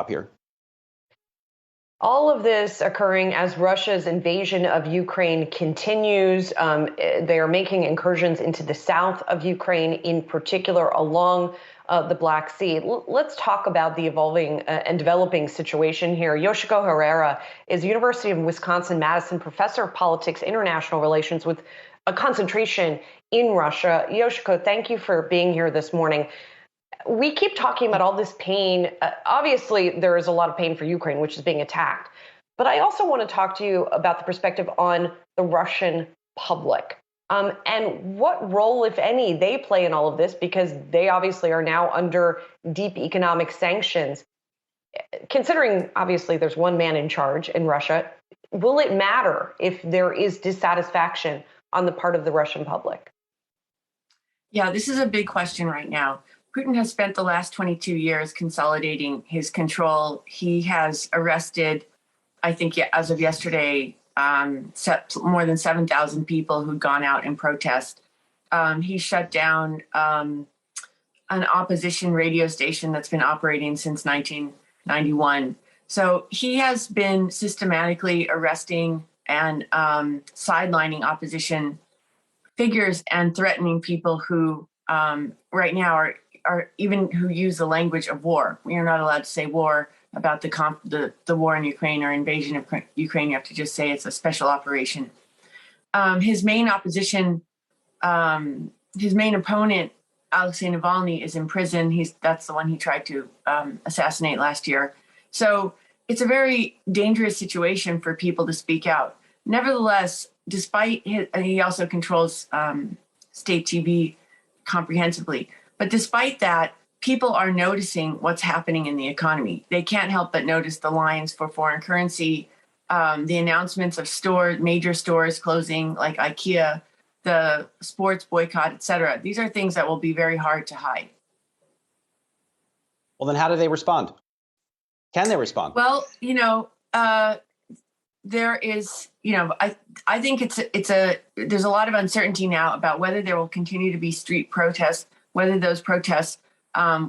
backdrop here? All of this occurring as Russia's invasion of Ukraine continues. They are making incursions into the south of Ukraine, in particular along the Black Sea. Let's talk about the evolving and developing situation here. Yoshiko Herrera is University of Wisconsin-Madison professor of politics, international relations with a concentration in Russia. Yoshiko, thank you for being here this morning. We keep talking about all this pain. Obviously, there is a lot of pain for Ukraine, which is being attacked. But I also want to talk to you about the perspective on the Russian public and what role, if any, they play in all of this, because they obviously are now under deep economic sanctions. Considering, obviously, there's one man in charge in Russia, will it matter if there is dissatisfaction on the part of the Russian public? Yeah, this is a big question right now. Putin has spent the last 22 years consolidating his control. He has arrested, I think as of yesterday, more than 7,000 people who'd gone out in protest. He shut down an opposition radio station that's been operating since 1991. So he has been systematically arresting and sidelining opposition figures and threatening people who right now are even who use the language of war. We are not allowed to say war about the war in Ukraine or invasion of Ukraine. You have to just say it's a special operation. His main opposition, his main opponent, Alexei Navalny, is in prison. That's the one he tried to assassinate last year. So it's a very dangerous situation for people to speak out. Nevertheless, despite he also controls state TV comprehensively. But despite that, people are noticing what's happening in the economy. They can't help but notice the lines for foreign currency, the announcements of major stores closing like IKEA, the sports boycott, et cetera. These are things that will be very hard to hide. Well, then how do they respond? Can they respond? Well, there is, I think there's a lot of uncertainty now about whether there will continue to be street protests, whether those protests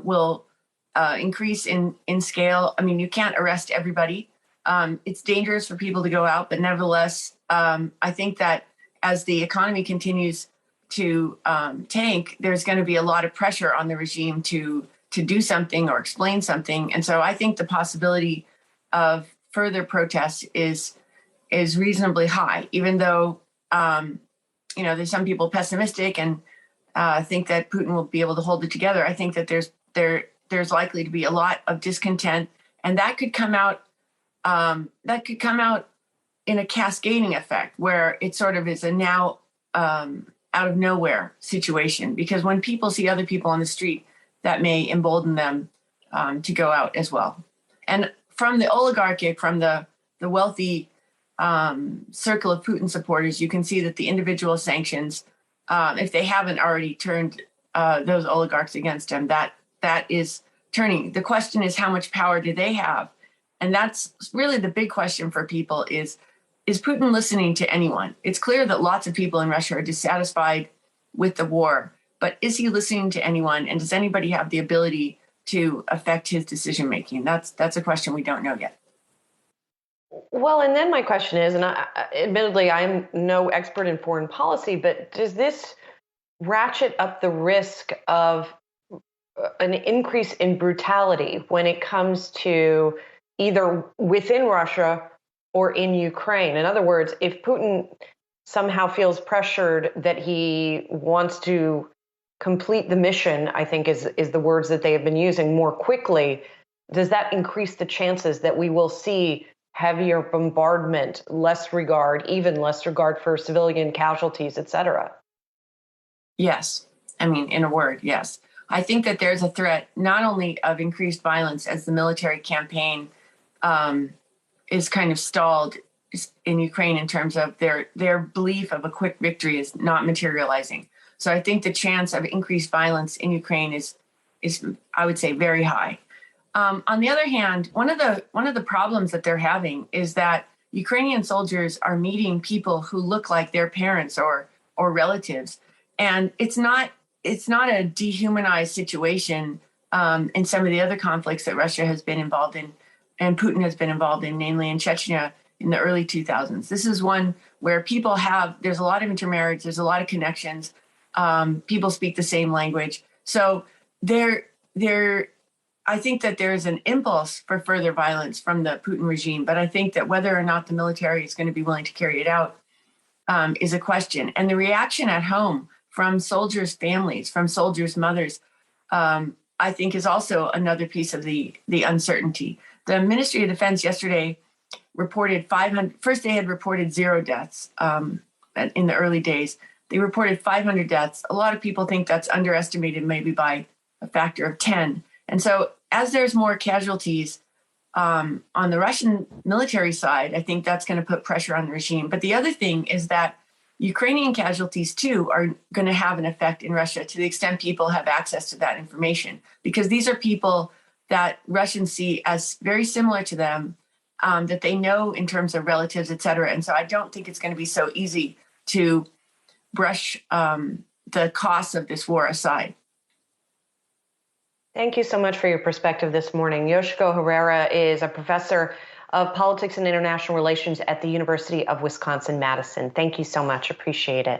will increase in scale. I mean, you can't arrest everybody. It's dangerous for people to go out, but nevertheless, I think that as the economy continues to tank, there's going to be a lot of pressure on the regime to do something or explain something. And so I think the possibility of further protests is reasonably high, even though, there's some people pessimistic and think that Putin will be able to hold it together. I think that there's likely to be a lot of discontent, and that could come out in a cascading effect where it sort of is a now out of nowhere situation, because when people see other people on the street, that may embolden them to go out as well. And from the oligarchic, from the wealthy circle of Putin supporters, you can see that the individual sanctions, if they haven't already turned those oligarchs against him, that is turning. The question is, how much power do they have? And that's really the big question for people is Putin listening to anyone? It's clear that lots of people in Russia are dissatisfied with the war, but is he listening to anyone? And does anybody have the ability to affect his decision-making? That's a question we don't know yet. Well, and then my question is, and admittedly, I'm no expert in foreign policy, but does this ratchet up the risk of an increase in brutality when it comes to either within Russia or in Ukraine? In other words, if Putin somehow feels pressured that he wants to complete the mission, I think is the words that they have been using, more quickly, does that increase the chances that we will see heavier bombardment, even less regard for civilian casualties, et cetera? Yes. I mean, in a word, yes. I think that there's a threat not only of increased violence as the military campaign is kind of stalled in Ukraine in terms of their belief of a quick victory is not materializing. So I think the chance of increased violence in Ukraine is I would say, very high. On the other hand, one of the problems that they're having is that Ukrainian soldiers are meeting people who look like their parents or relatives, and it's not a dehumanized situation in some of the other conflicts that Russia has been involved in. and Putin has been involved in, namely in Chechnya in the early 2000s. This is one where there's a lot of intermarriage, there's a lot of connections, people speak the same language. So I think that there is an impulse for further violence from the Putin regime, but I think that whether or not the military is going to be willing to carry it out is a question. And the reaction at home from soldiers' families, from soldiers' mothers, I think is also another piece of the uncertainty. The Ministry of Defense yesterday reported 500. First, they had reported 0 deaths in the early days. They reported 500 deaths. A lot of people think that's underestimated, maybe by a factor of 10. And so, as there's more casualties on the Russian military side, I think that's going to put pressure on the regime. But the other thing is that Ukrainian casualties, too, are going to have an effect in Russia to the extent people have access to that information, because these are people that Russians see as very similar to them, that they know in terms of relatives, et cetera. And so I don't think it's going to be so easy to brush the costs of this war aside. Thank you so much for your perspective this morning. Yoshiko Herrera is a professor of politics and international relations at the University of Wisconsin-Madison. Thank you so much. Appreciate it.